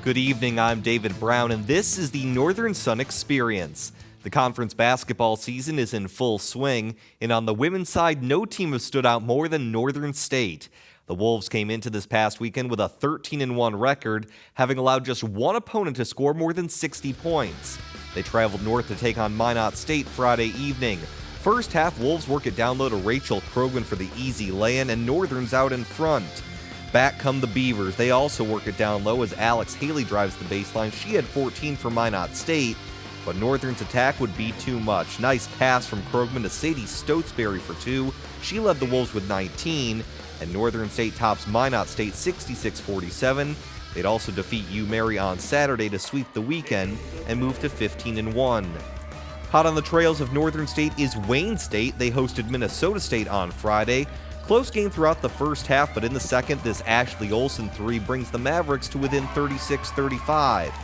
Good evening, I'm David Brown, and this is the Northern Sun Experience. The conference basketball season is in full swing, and on the women's side, no team has stood out more than Northern State. The Wolves came into this past weekend with a 13-1 record, having allowed just one opponent to score more than 60 points. They traveled north to take on Minot State Friday evening. First half, Wolves work it down low to Rachel Krogman for the easy lay-in, and Northern's out in front. Back come the Beavers. They also work it down low as Alex Haley drives the baseline. She had 14 for Minot State, but Northern's attack would be too much. Nice pass from Krogman to Sadie Stotesbury for 2. She led the Wolves with 19, and Northern State tops Minot State 66-47. They'd also defeat UMary on Saturday to sweep the weekend and move to 15-1. Hot on the trails of Northern State is Wayne State. They hosted Minnesota State on Friday. Close game throughout the first half, but in the second, this Ashley Olsen 3 brings the Mavericks to within 36-35.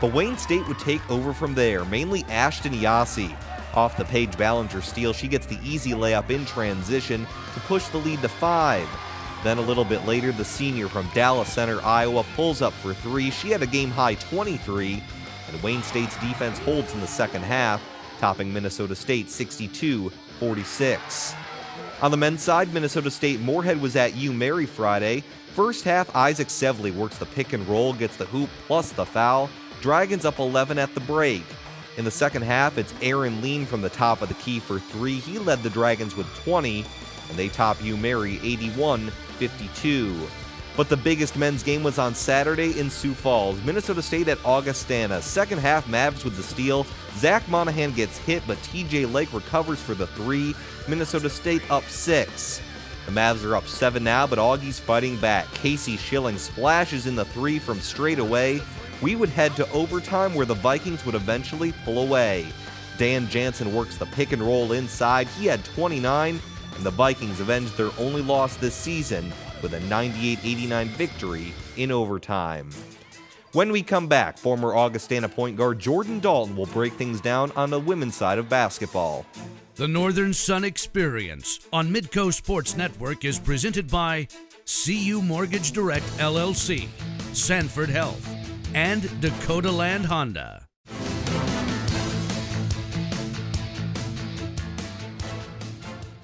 But Wayne State would take over from there, mainly Ashton Yassi. Off the Paige Ballinger steal, she gets the easy layup in transition to push the lead to 5. Then a little bit later, the senior from Dallas Center, Iowa, pulls up for 3. She had a game-high 23, and Wayne State's defense holds in the second half, topping Minnesota State 62-46. On the men's side, Minnesota State Moorhead was at UMary Friday. First half, Isaac Sevely works the pick and roll, gets the hoop plus the foul. Dragons up 11 at the break. In the second half, it's Aaron Lean from the top of the key for 3. He led the Dragons with 20, and they top UMary 81-52. But the biggest men's game was on Saturday in Sioux Falls. Minnesota State at Augustana. Second half, Mavs with the steal. Zach Monahan gets hit, but TJ Lake recovers for the 3. Minnesota State up 6. The Mavs are up 7 now, but Augie's fighting back. Casey Schilling splashes in the 3 from straight away. We would head to overtime where the Vikings would eventually pull away. Dan Jansen works the pick and roll inside. He had 29, and the Vikings avenged their only loss this season with a 98-89 victory in overtime. When we come back, former Augustana point guard Jordan Dalton will break things down on the women's side of basketball. The Northern Sun Experience on Midco Sports Network is presented by CU Mortgage Direct LLC, Sanford Health, and Dakota Land Honda.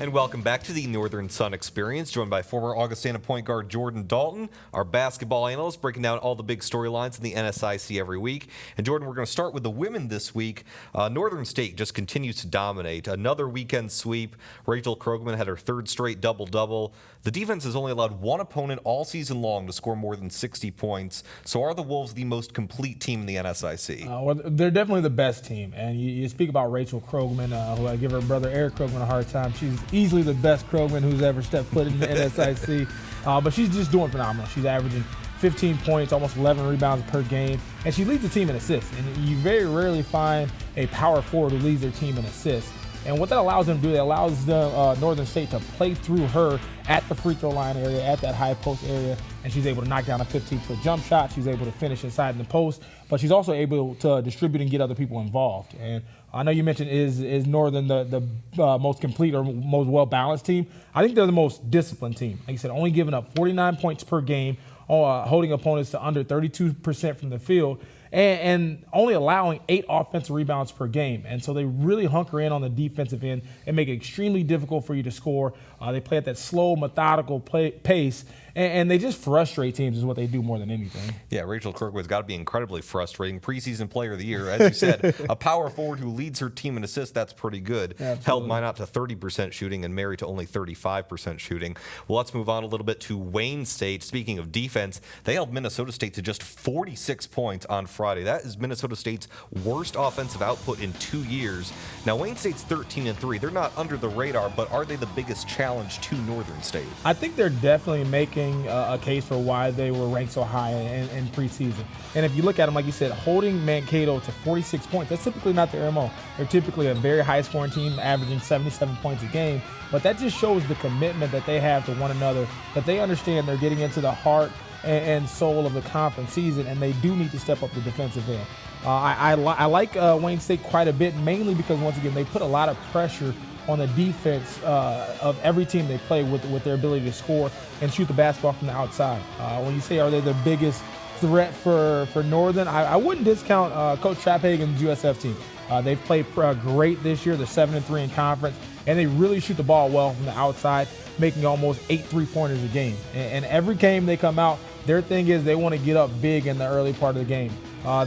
And welcome back to the Northern Sun Experience, joined by former Augustana point guard Jordan Dalton, our basketball analyst, breaking down all the big storylines in the NSIC every week. And Jordan, we're going to start with the women this week. Northern State just continues to dominate. Another weekend sweep. Rachel Krogman had her third straight double-double. The defense has only allowed one opponent all season long to score more than 60 points. So are the Wolves the most complete team in the NSIC? Well, they're definitely the best team. And you speak about Rachel Krogman, who I give her brother Eric Krogman a hard time. She's easily the best Krogman who's ever stepped foot in the NSIC. But she's just doing phenomenal. She's averaging 15 points, almost 11 rebounds per game. And she leads the team in assists. And you very rarely find a power forward who leads their team in assists. And what that allows them to do, it allows Northern State to play through her at the free throw line area, at that high post area, and she's able to knock down a 15-foot jump shot. She's able to finish inside in the post, but she's also able to distribute and get other people involved. And I know you mentioned is Northern the most complete or most well-balanced team. I think they're the most disciplined team. Like I said, only giving up 49 points per game, holding opponents to under 32% from the field, and only allowing 8 offensive rebounds per game. And so they really hunker in on the defensive end and make it extremely difficult for you to score. They play at that slow, methodical pace, and they just frustrate teams is what they do more than anything. Yeah, Rachel Krogman's got to be incredibly frustrating. Preseason player of the year, as you said, a power forward who leads her team in assists, that's pretty good. Absolutely. Held Minot to 30% shooting and Mary to only 35% shooting. Well, let's move on a little bit to Wayne State. Speaking of defense, they held Minnesota State to just 46 points on Friday. That is Minnesota State's worst offensive output in 2 years. Now, Wayne State's 13-3. They're not under the radar, but are they the biggest challenge to Northern State? I think they're definitely making a case for why they were ranked so high in preseason. And if you look at them, like you said, holding Mankato to 46 points, that's typically not their MO. They're typically a very high-scoring team, averaging 77 points a game. But that just shows the commitment that they have to one another, that they understand they're getting into the heart and soul of the conference season, and they do need to step up the defensive end. I like Wayne State quite a bit, mainly because, once again, they put a lot of pressure on the defense of every team they play with their ability to score and shoot the basketball from the outside. When you say, are they the biggest threat for Northern. I wouldn't discount Coach Traphagen's USF team. They've played great this year. They're 7-3 in conference, and they really shoot the ball well from the outside, making almost 8 3-pointers a game. And every game they come out, their thing is they want to get up big in the early part of the game.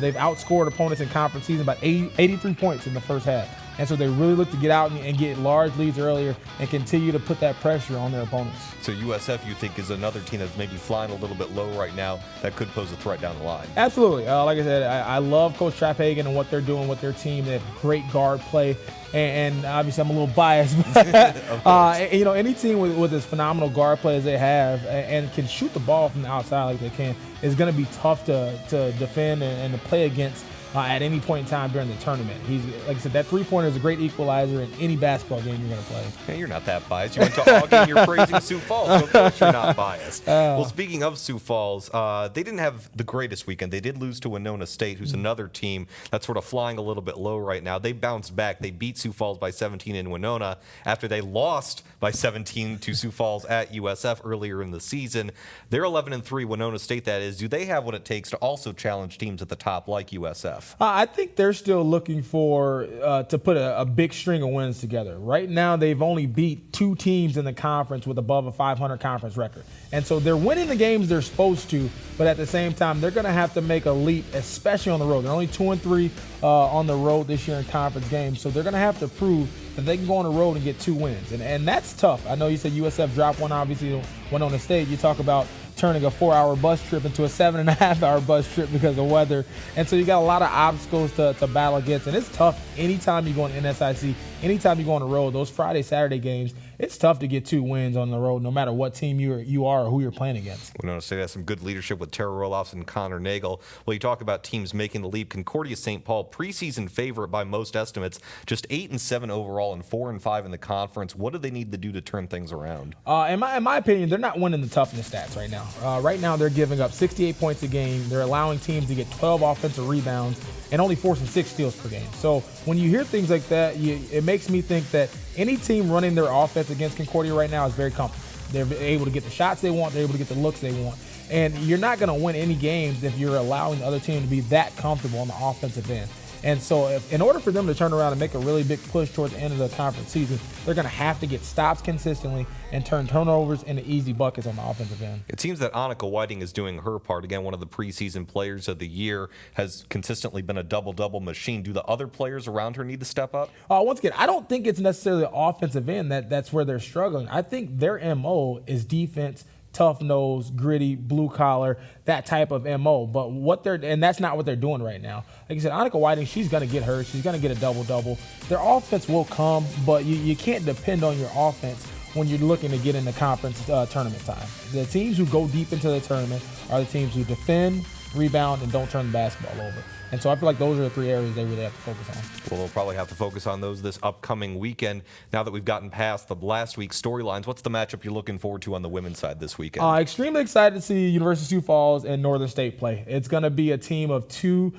They've outscored opponents in conference season by 83 points in the first half. And so they really look to get out and get large leads earlier and continue to put that pressure on their opponents. So USF, you think, is another team that's maybe flying a little bit low right now that could pose a threat down the line? Absolutely. Like I said, I love Coach Traphagen and what they're doing with their team. They have great guard play. And obviously I'm a little biased. But, you know, any team with as phenomenal guard play as they have and can shoot the ball from the outside like they can is going to be tough to defend and to play against at any point in time during the tournament. He's, like I said, that three-pointer is a great equalizer in any basketball game you're going to play. Hey, you're not that biased. You went to all game, you're praising Sioux Falls, so of course you're not biased. Well, speaking of Sioux Falls, they didn't have the greatest weekend. They did lose to Winona State, who's another team that's sort of flying a little bit low right now. They bounced back. They beat Sioux Falls by 17 in Winona after they lost by 17 to Sioux Falls at USF earlier in the season. They're 11-3, Winona State that is. Do they have what it takes to also challenge teams at the top like USF? I think they're still looking for to put a big string of wins together. Right now, they've only beat 2 teams in the conference with above a 500 conference record. And so they're winning the games they're supposed to, but at the same time, they're going to have to make a leap, especially on the road. They're only 2-3 on the road this year in conference games, so they're going to have to prove that they can go on the road and get 2 wins. And that's tough. I know you said USF dropped one, obviously, Winona State. You talk about turning a 4-hour bus trip into a 7.5-hour bus trip because of weather. And so you got a lot of obstacles to battle against. And it's tough anytime you go on NSIC, anytime you go on the road, those Friday, Saturday games, it's tough to get 2 wins on the road no matter what team you are or who you're playing against. Winona State has some good leadership with Tara Roloffs and Connor Nagel. Well, you talk about teams making the leap. Concordia St. Paul, preseason favorite by most estimates, just 8-7 overall and 4-5 in the conference. What do they need to do to turn things around? In my opinion, they're not winning the toughness stats right now. Right now, they're giving up 68 points a game. They're allowing teams to get 12 offensive rebounds and only forcing 6 steals per game. So when you hear things like that, it makes me think that any team running their offense against Concordia right now is very comfortable. They're able to get the shots they want. They're able to get the looks they want. And you're not going to win any games if you're allowing the other team to be that comfortable on the offensive end. And so in order for them to turn around and make a really big push towards the end of the conference season, they're going to have to get stops consistently and turn turnovers into easy buckets on the offensive end. It seems that Annika Whiting is doing her part. Again, one of the preseason players of the year, has consistently been a double-double machine. Do the other players around her need to step up? Once again, I don't think it's necessarily the offensive end that's where they're struggling. I think their MO is defense, tough nose, gritty, blue collar, that type of MO. But that's not what they're doing right now. Like I said, Annika Whiting, she's going to get hurt. She's going to get a double-double. Their offense will come, but you can't depend on your offense when you're looking to get into conference tournament time. The teams who go deep into the tournament are the teams who defend, rebound, and don't turn the basketball over. And so I feel like those are the 3 areas they really have to focus on. Well, they'll probably have to focus on those this upcoming weekend. Now that we've gotten past the last week's storylines, what's the matchup you're looking forward to on the women's side this weekend? Extremely excited to see University of Sioux Falls and Northern State play. It's going to be a team of 2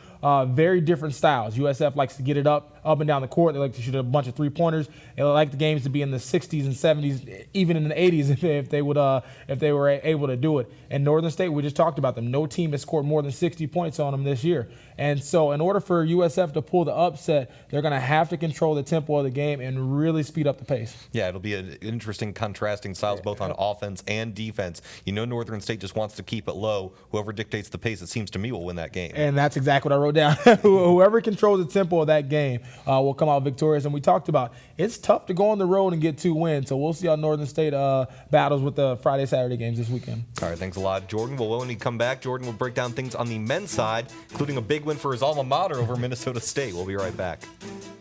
very different styles. USF likes to get it up and down the court. They like to shoot a bunch of three-pointers. They like the games to be in the 60s and 70s, even in the 80s if they were able to do it. And Northern State, we just talked about them. No team has scored more than 60 points on them this year. And so in order for USF to pull the upset, they're going to have to control the tempo of the game and really speed up the pace. Yeah, it'll be an interesting contrasting styles both on offense and defense. You know, Northern State just wants to keep it low. Whoever dictates the pace, it seems to me, will win that game. And that's exactly what I wrote down. Whoever controls the tempo of that game will come out victorious. And we talked about it's tough to go on the road and get 2 wins. So we'll see how Northern State battles with the Friday, Saturday games this weekend. All right, thanks a lot, Jordan. Well, when we come back, Jordan will break down things on the men's side, including a big win for his alma mater over Minnesota State. We'll be right back.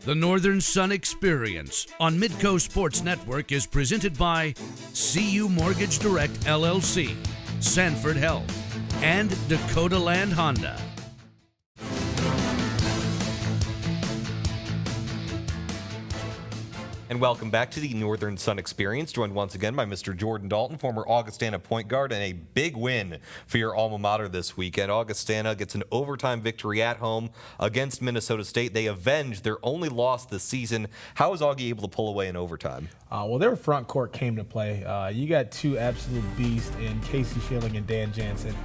The Northern Sun Experience on Midco Sports Network is presented by CU Mortgage Direct LLC, Sanford Health, and Dakota Land Honda. And welcome back to the Northern Sun Experience, joined once again by Mr. Jordan Dalton, former Augustana point guard, and a big win for your alma mater this weekend. Augustana gets an overtime victory at home against Minnesota State. They avenged their only loss this season. How was Augie able to pull away in overtime? Well, their front court came to play. You got two absolute beasts in Casey Schilling and Dan Jansen.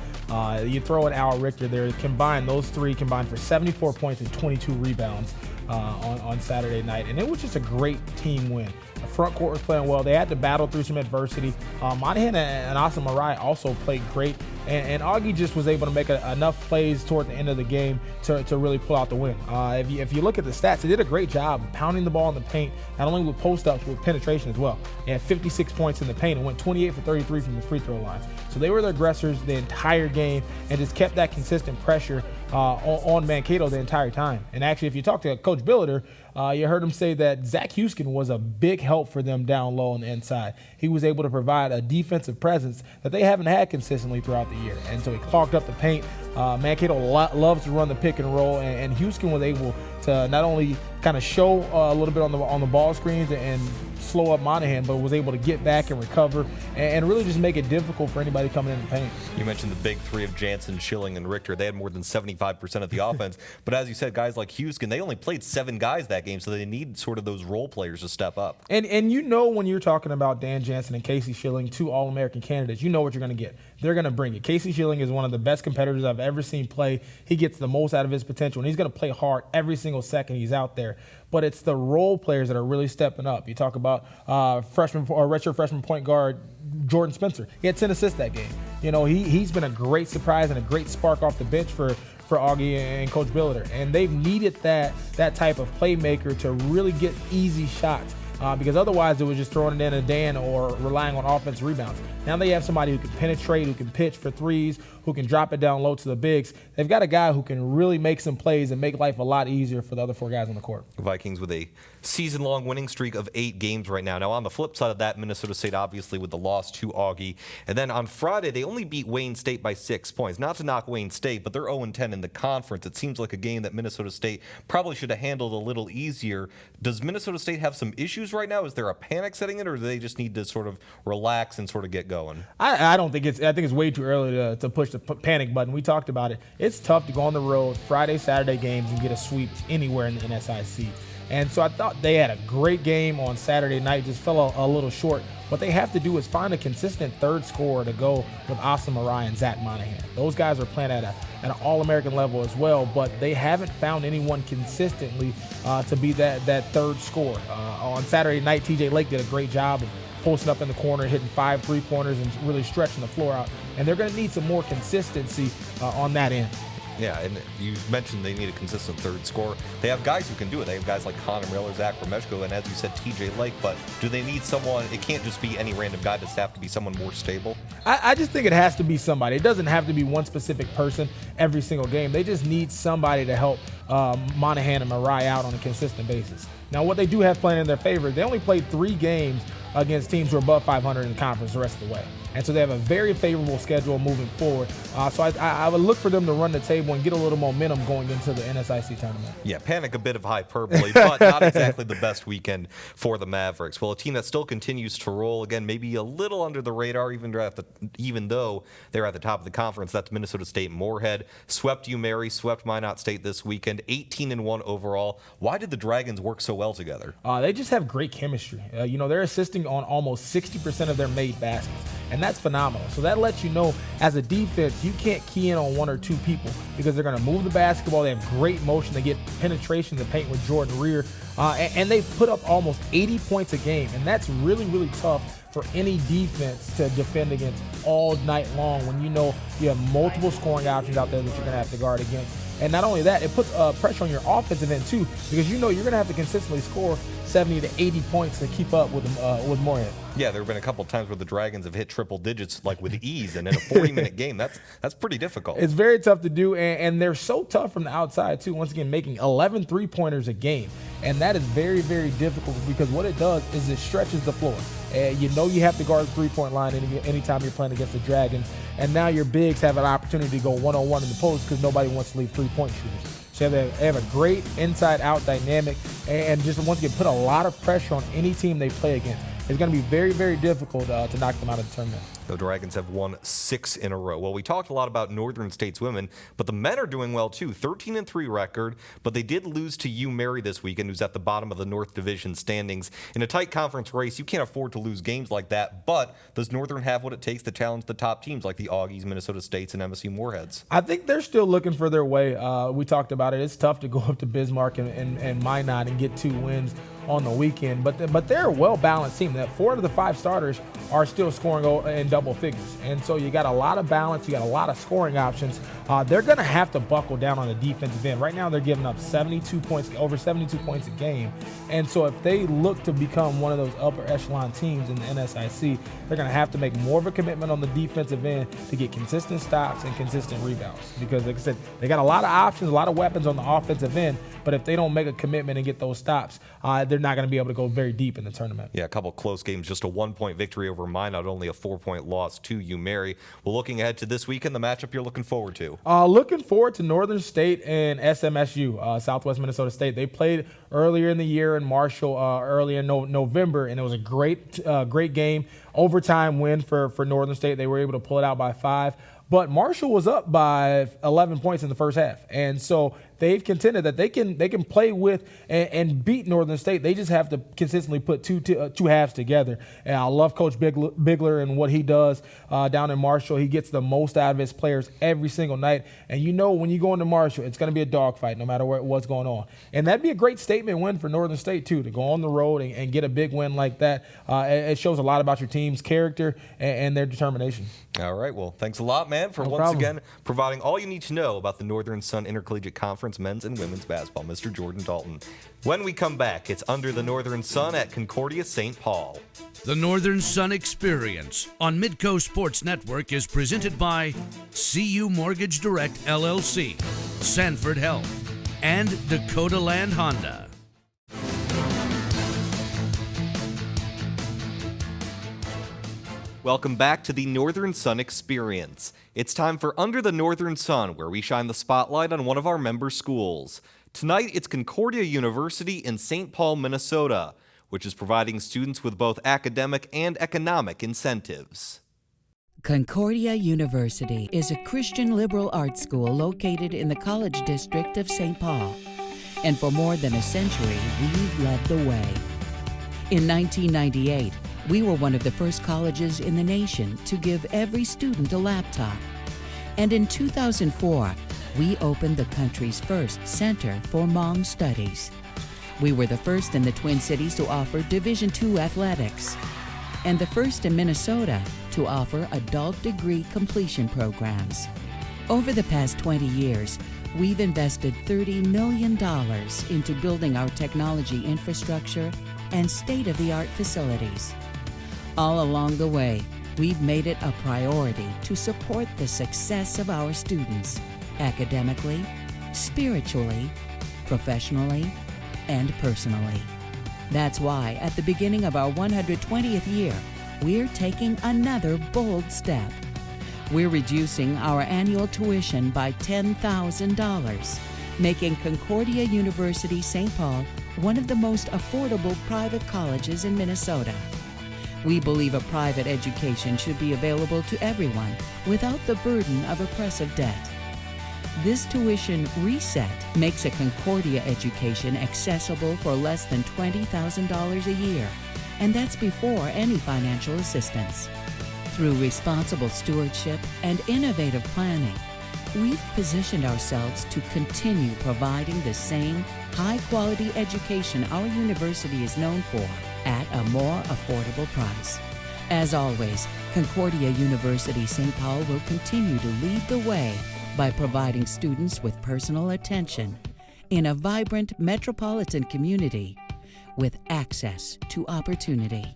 You throw in Al Richter there. Those three combined for 74 points and 22 rebounds on Saturday night. And it was just a great team win. The front court was playing well. They had to battle through some adversity. Monahan and Asa Marai also played great. And Augie just was able to make enough plays toward the end of the game to really pull out the win. If you look at the stats, they did a great job pounding the ball in the paint, not only with post-ups, but with penetration as well. They had 56 points in the paint and went 28 for 33 from the free throw line. So they were the aggressors the entire game and just kept that consistent pressure on Mankato the entire time. And actually, if you talk to Coach Billiter, you heard him say that Zach Houston was a big help for them down low on the inside. He was able to provide a defensive presence that they haven't had consistently throughout the year. And so he clogged up the paint. Mankato loves to run the pick and roll, and Houston was able to not only kind of show a little bit on the ball screens and slow up Monahan, but was able to get back and recover and really just make it difficult for anybody coming in the paint. You mentioned the big three of Jansen, Schilling, and Richter. They had more than 75% of the offense. But as you said, guys like Houston, they only played 7 guys that game, so they need sort of those role players to step up. And you know when you're talking about Dan Jansen and Casey Schilling, 2 All-American candidates, you know what you're going to get. They're going to bring it. Casey Schilling is one of the best competitors I've ever seen play. He gets the most out of his potential, and he's going to play hard every single second he's out there. But it's the role players that are really stepping up. You talk about redshirt freshman point guard Jordan Spencer. He had 10 assists that game. You know, he's been a great surprise and a great spark off the bench for Augie and Coach Billiter. And they've needed that type of playmaker to really get easy shots. Because otherwise it was just throwing it in a Dan or relying on offensive rebounds. Now they have somebody who can penetrate, who can pitch for threes, who can drop it down low to the bigs. They've got a guy who can really make some plays and make life a lot easier for the other 4 guys on the court. Vikings with a season-long winning streak of 8 games right now. Now, on the flip side of that, Minnesota State obviously with the loss to Augie. And then on Friday, they only beat Wayne State by 6 points. Not to knock Wayne State, but they're 0-10 in the conference. It seems like a game that Minnesota State probably should have handled a little easier. Does Minnesota State have some issues right now? Is there a panic setting in, or do they just need to sort of relax and sort of get going? I think it's way too early to push the panic button. We talked about it. It's tough to go on the road Friday, Saturday games and get a sweep anywhere in the NSIC. And so I thought they had a great game on Saturday night, just fell a little short. What they have to do is find a consistent third scorer to go with Asa Marai and Zach Monahan. Those guys are playing at an All-American level as well, but they haven't found anyone consistently to be that third scorer. On Saturday night, TJ Lake did a great job of posting up in the corner, hitting 5 3-pointers and really stretching the floor out. And they're going to need some more consistency on that end. Yeah, and you mentioned they need a consistent third scorer. They have guys who can do it. They have guys like Connor Miller, Zach Romeshko, and as you said, TJ Lake. But do they need someone? It can't just be any random guy. Does it have to be someone more stable? I just think it has to be somebody. It doesn't have to be one specific person every single game. They just need somebody to help Monahan and Marai out on a consistent basis. Now, what they do have playing in their favor, they only played 3 games against teams who are above 500 in the conference the rest of the way. And so they have a very favorable schedule moving forward. So I would look for them to run the table and get a little momentum going into the NSIC tournament. Yeah, panic a bit of hyperbole, but not exactly the best weekend for the Mavericks. Well, a team that still continues to roll, again, maybe a little under the radar, even though they're at the top of the conference. That's Minnesota State Moorhead. Swept UMary, swept Minot State this weekend, 18-1 overall. Why did the Dragons work so well together? They just have great chemistry. They're assisting on almost 60% of their made baskets. And that's phenomenal. So that lets you know, as a defense, you can't key in on 1 or 2 people because they're going to move the basketball. They have great motion. They get penetration in the paint with Jordan Rear. And they put up almost 80 points a game. And that's really, really tough for any defense to defend against all night long when you know you have multiple scoring options out there that you're going to have to guard against. And not only that, it puts pressure on your offensive end too, because you know you're going to have to consistently score 70 to 80 points to keep up with Moorhead. Yeah, there have been a couple of times where the Dragons have hit triple digits like with ease, and in a 40-minute game, that's pretty difficult. It's very tough to do, and they're so tough from the outside too. Once again, making 11 3-pointers a game, and that is very, very difficult because what it does is it stretches the floor. You know you have to guard the 3-point line anytime you're playing against the Dragons, and now your bigs have an opportunity to go one-on-one in the post because nobody wants to leave 3-point shooters. So they have a great inside-out dynamic and just once again put a lot of pressure on any team they play against. It's going to be very, very difficult to knock them out of the tournament. The Dragons have won 6 in a row. Well, we talked a lot about Northern State's women, but the men are doing well too. 13-3 record, but they did lose to UMary this weekend, who's at the bottom of the North Division standings. In a tight conference race, you can't afford to lose games like that, but does Northern have what it takes to challenge the top teams like the Augies, Minnesota States, and MSU Moorheads? I think they're still looking for their way. We talked about it. It's tough to go up to Bismarck and Minot and get 2 wins on the weekend, but they're a well-balanced team. That 4 out of the 5 starters are still scoring in double figures, and so you got a lot of balance, you got a lot of scoring options. They're going to have to buckle down on the defensive end. Right now, they're giving up 72 points, over 72 points a game, and so if they look to become one of those upper echelon teams in the NSIC, they're going to have to make more of a commitment on the defensive end to get consistent stops and consistent rebounds. Because, like I said, they got a lot of options, a lot of weapons on the offensive end, but if they don't make a commitment and get those stops, they're not going to be able to go very deep in the tournament. Yeah, a couple close games, just a 1-point victory over Minot, only a 4-point loss to UMary. Well, looking ahead to this weekend, the matchup you're looking forward to? Looking forward to Northern State and SMSU, Southwest Minnesota State. They played earlier in the year in Marshall, early in November, and it was a great game. Overtime win for Northern State. They were able to pull it out by 5. But Marshall was up by 11 points in the first half. And so they've contended that they can play with and beat Northern State. They just have to consistently put two halves together. And I love Coach Bigler and what he does down in Marshall. He gets the most out of his players every single night. And you know when you go into Marshall, it's going to be a dogfight no matter what's going on. And that'd be a great statement win for Northern State, too, to go on the road and get a big win like that. It shows a lot about your team's character and their determination. All right. Well, thanks a lot, man, for once again providing all you need to know about the Northern Sun Intercollegiate Conference men's and women's basketball, Mr. Jordan Dalton. When we come back, it's Under the Northern Sun at Concordia St. Paul. The Northern Sun Experience on Midco Sports Network is presented by CU Mortgage Direct LLC, Sanford Health, and Dakota Land Honda. Welcome back to the Northern Sun Experience. It's time for Under the Northern Sun, where we shine the spotlight on one of our member schools. Tonight, it's Concordia University in St. Paul, Minnesota, which is providing students with both academic and economic incentives. Concordia University is a Christian liberal arts school located in the College District of St. Paul. And for more than a century, we've led the way. In 1998, we were one of the first colleges in the nation to give every student a laptop. And in 2004, we opened the country's first Center for Hmong Studies. We were the first in the Twin Cities to offer Division II athletics, and the first in Minnesota to offer adult degree completion programs. Over the past 20 years, we've invested $30 million into building our technology infrastructure and state-of-the-art facilities. All along the way, we've made it a priority to support the success of our students, academically, spiritually, professionally, and personally. That's why, at the beginning of our 120th year, we're taking another bold step. We're reducing our annual tuition by $10,000, making Concordia University St. Paul one of the most affordable private colleges in Minnesota. We believe a private education should be available to everyone without the burden of oppressive debt. This tuition reset makes a Concordia education accessible for less than $20,000 a year, and that's before any financial assistance. Through responsible stewardship and innovative planning, we've positioned ourselves to continue providing the same high-quality education our university is known for at a more affordable price. As always, Concordia University St. Paul will continue to lead the way by providing students with personal attention in a vibrant metropolitan community with access to opportunity.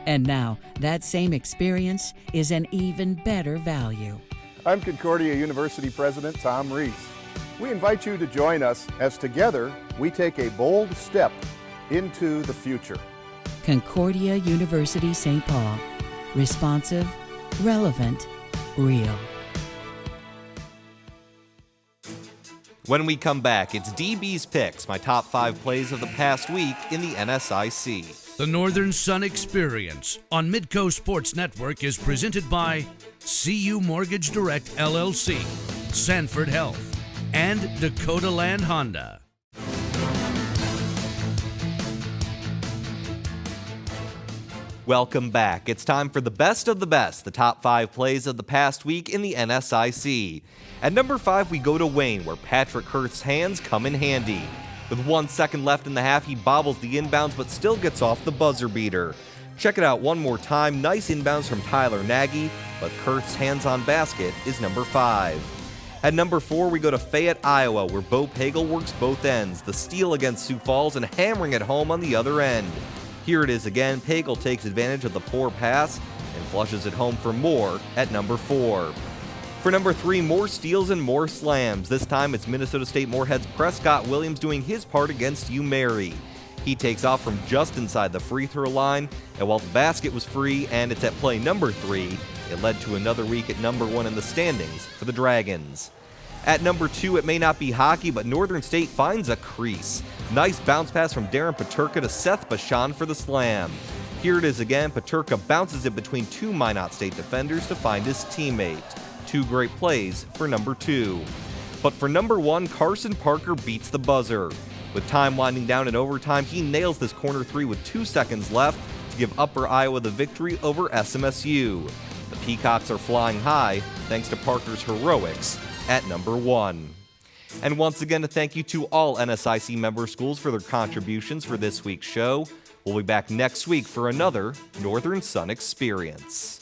And now, that same experience is an even better value. I'm Concordia University President Tom Reese. We invite you to join us as together we take a bold step into the future. Concordia University St. Paul. Responsive, relevant, real. When we come back, it's DB's Picks, my top 5 plays of the past week in the NSIC. The Northern Sun Experience on Midco Sports Network is presented by CU Mortgage Direct LLC, Sanford Health, and Dakota Land Honda. Welcome back. It's time for the best of the best, the top 5 plays of the past week in the NSIC. At number 5, we go to Wayne, where Patrick Hurst's hands come in handy. With 1 second left in the half, he bobbles the inbounds but still gets off the buzzer beater. Check it out one more time. Nice inbounds from Tyler Nagy, but Hurst's hands-on basket is number 5. At number 4, we go to Fayette, Iowa, where Bo Pagel works both ends, the steal against Sioux Falls and hammering it home on the other end. Here it is again. Pagel takes advantage of the poor pass and flushes it home for more at number 4. For number 3, more steals and more slams. This time it's Minnesota State Moorhead's Prescott Williams doing his part against UMary. He takes off from just inside the free throw line, and while the basket was free and it's at play number 3, it led to another week at number 1 in the standings for the Dragons. At number 2, it may not be hockey, but Northern State finds a crease. Nice bounce pass from Darren Paterka to Seth Bashan for the slam. Here it is again. Paterka bounces it between 2 Minot State defenders to find his teammate. 2 great plays for number 2. But for number 1, Carson Parker beats the buzzer. With time winding down in overtime, he nails this corner 3 with 2 seconds left to give Upper Iowa the victory over SMSU. The Peacocks are flying high thanks to Parker's heroics at number 1. And once again, a thank you to all NSIC member schools for their contributions for this week's show. We'll be back next week for another Northern Sun Experience.